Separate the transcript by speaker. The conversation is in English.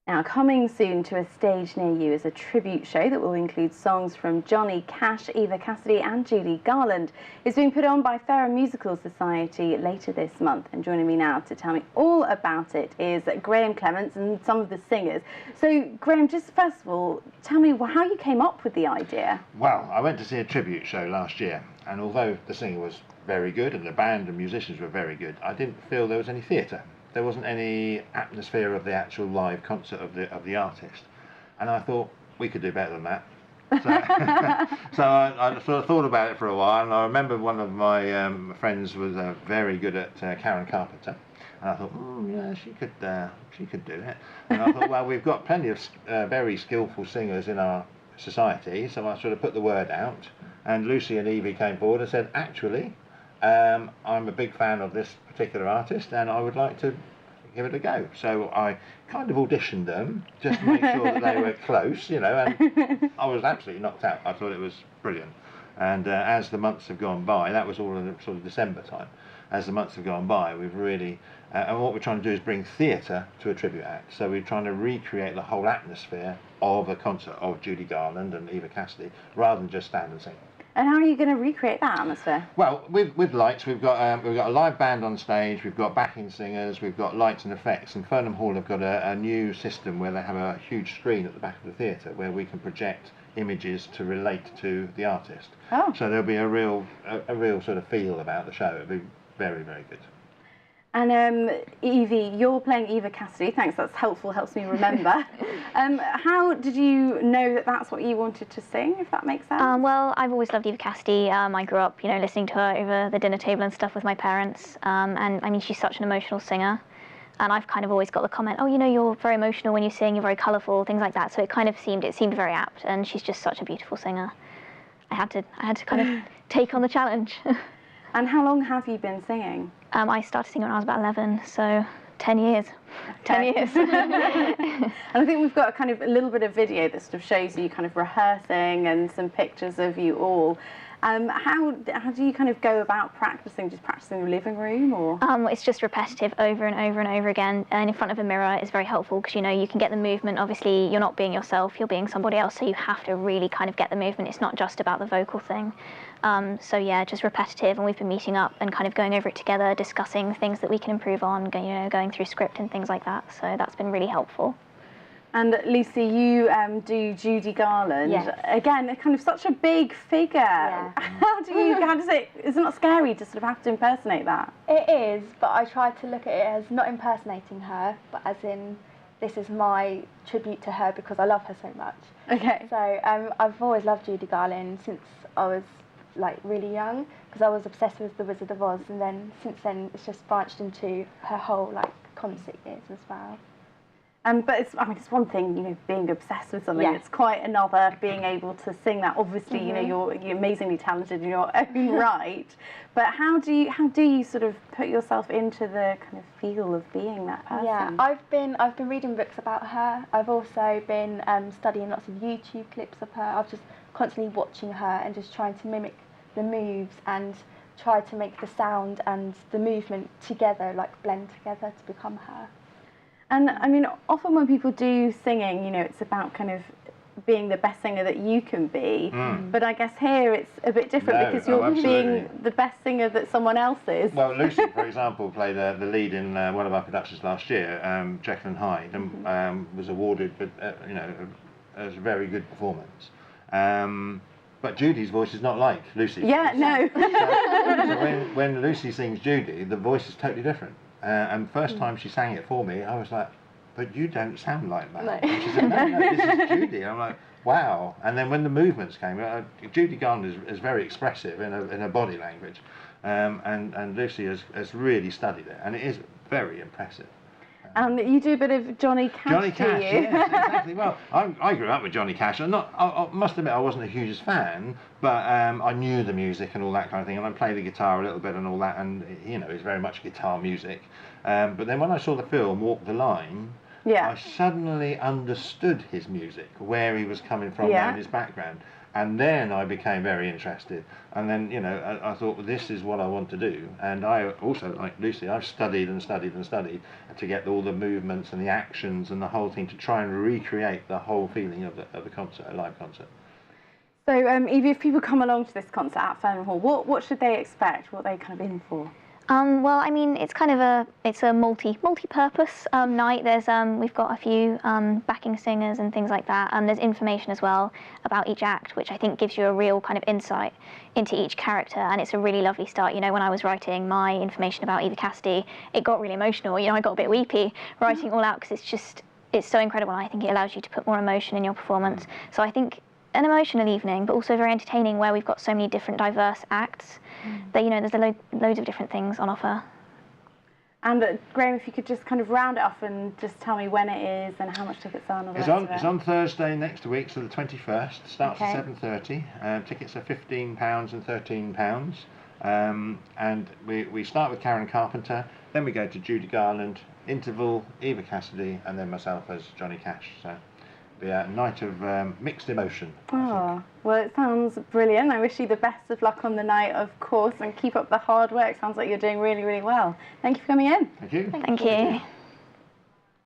Speaker 1: Now, coming soon to a stage near you is a tribute show that will include songs from Johnnny Cash, Cassidy and Judy Garland. It's being put on by Fareham Musical Society later this month. And joining me now to tell me all about it is Graham Clements and some of the singers. So, Graham, just first of all, tell me how you came up with the idea.
Speaker 2: Well, I went to see a tribute show last year, and although the singer was very good and the band and musicians were very good, I didn't feel there was any theatre. There wasn't any atmosphere of the actual live concert of the artist, and I thought we could do better than that. So, I sort of thought about it for a while, and I remember one of my friends was very good at Karen Carpenter, and I thought, yeah, she could do it. And I thought, well, we've got plenty of very skillful singers in our society, so I sort of put the word out, and Lucy and Evie came forward and said, actually, I'm a big fan of this particular artist and I would like to give it a go. So I kind of auditioned them just to make sure that they were close, you know, and I was absolutely knocked out. I thought it was brilliant. And as the months have gone by, that was all in sort of December time, as the months have gone by, we've really, and what we're trying to do is bring theatre to a tribute act. So we're trying to recreate the whole atmosphere of a concert of Judy Garland and Cassidy, rather than just stand and sing.
Speaker 1: And how are you going to recreate that atmosphere?
Speaker 2: Well, with lights, we've got a live band on stage, we've got backing singers, we've got lights and effects, and Fareham Hall have got a new system where they have a huge screen at the back of the theatre where we can project images to relate to the artist.
Speaker 1: Oh.
Speaker 2: So there'll be a real sort of feel about the show. It'll be very, very good.
Speaker 1: And Evie, you're playing Cassidy. Thanks, that's helpful, helps me remember. How did you know that that's what you wanted to sing, if that makes sense?
Speaker 3: Well, I've always loved Cassidy. I grew up, you know, listening to her over the dinner table and stuff with my parents. And I mean, she's such an emotional singer. And I've kind of always got the comment, oh, you know, you're very emotional when you sing, you're very colourful, things like that. So it seemed very apt. And she's just such a beautiful singer. I had to kind of take on the challenge.
Speaker 1: And how long have you been singing?
Speaker 3: I started singing when I was about 11, so 10 years.
Speaker 1: Okay. 10 years. And I think we've got a little bit of video that sort of shows you kind of rehearsing and some pictures of you all. How do you kind of go about practicing? Just practicing in the living room, or?
Speaker 3: It's just repetitive over and over and over again, and in front of a mirror is very helpful because, you know, you can get the movement. Obviously, you're not being yourself, you're being somebody else, so you have to really kind of get the movement. It's not just about the vocal thing. So yeah, just repetitive, and we've been meeting up and kind of going over it together, discussing things that we can improve on, you know, going through script and things like that. So that's been really helpful.
Speaker 1: And Lucy, you do Judy Garland.
Speaker 4: Yes.
Speaker 1: Again, kind of such a big figure.
Speaker 4: Yeah.
Speaker 1: Is it not scary to sort of have to impersonate that?
Speaker 4: It is, but I try to look at it as not impersonating her, but as in, this is my tribute to her because I love her so much.
Speaker 1: Okay.
Speaker 4: So I've always loved Judy Garland since I was like really young, because I was obsessed with The Wizard of Oz, and then since then it's just branched into her whole like concert years as well.
Speaker 1: But it's one thing, you know, being obsessed with something.
Speaker 4: Yeah.
Speaker 1: It's quite another being able to sing that. Obviously, you know, you're amazingly talented in your own right. But how do you sort of put yourself into the kind of feel of being that person?
Speaker 4: Yeah, I've been reading books about her. I've also been studying lots of YouTube clips of her. I've just constantly watching her and just trying to mimic the moves and try to make the sound and the movement together, like blend together to become her.
Speaker 1: And I mean, often when people do singing, you know, it's about kind of being the best singer that you can be. But I guess here it's a bit different because you're being the best singer that someone else is.
Speaker 2: Well, Lucy, for example, played the lead in one of our productions last year, Jekyll and Hyde, and was awarded, you know, as a very good performance. But Judy's voice is not like Lucy's.
Speaker 1: Yeah,
Speaker 2: voice.
Speaker 1: no.
Speaker 2: So when Lucy sings Judy, the voice is totally different. And the first time she sang it for me, I was like, but you don't sound like that.
Speaker 4: No.
Speaker 2: And she said, no, this is Judy. And I'm like, wow. And then when the movements came, Judy Garland is very expressive in her body language. And Lucy has really studied it. And it is very impressive.
Speaker 1: You do a bit of Johnnny Cash,
Speaker 2: Johnnny Cash,
Speaker 1: do you?
Speaker 2: yes, exactly. Well, I grew up with Johnnny Cash. I must admit I wasn't the hugest fan, but I knew the music and all that kind of thing, and I played the guitar a little bit and all that, and you know, it's very much guitar music. But then when I saw the film Walk the Line, I suddenly understood his music, where he was coming from and his background. And then I became very interested, and then, you know, I thought, well, this is what I want to do. And I also, like Lucy, I've studied and studied and studied to get all the movements and the actions and the whole thing, to try and recreate the whole feeling of the concert, a live concert.
Speaker 1: So Evie, if people come along to this concert at Fareham Hall, what should they expect? What are they kind of in for?
Speaker 3: Well, I mean, it's kind of a multi-purpose night. We've got a few backing singers and things like that. There's information as well about each act, which I think gives you a real kind of insight into each character, and it's a really lovely start. You know, when I was writing my information about Eva Cassidy, it got really emotional. You know, I got a bit weepy writing all out, because it's so incredible, and I think it allows you to put more emotion in your performance. So I think an emotional evening, but also very entertaining, where we've got so many different diverse acts that, you know, there's loads of different things on offer.
Speaker 1: And Graham, if you could just kind of round it off and just tell me when it is and how much tickets are. And
Speaker 2: it's on Thursday next week, so the 21st. Starts at 7:30. Tickets are £15 and £13. And we start with Karen Carpenter, then we go to Judy Garland, interval, Eva Cassidy, and then myself as Johnnny Cash. So be a night of mixed emotion.
Speaker 1: Oh, well, it sounds brilliant. I wish you the best of luck on the night, of course, and keep up the hard work. Sounds like you're doing really, really well. Thank you for coming in.
Speaker 2: Thank you.
Speaker 3: Thank you.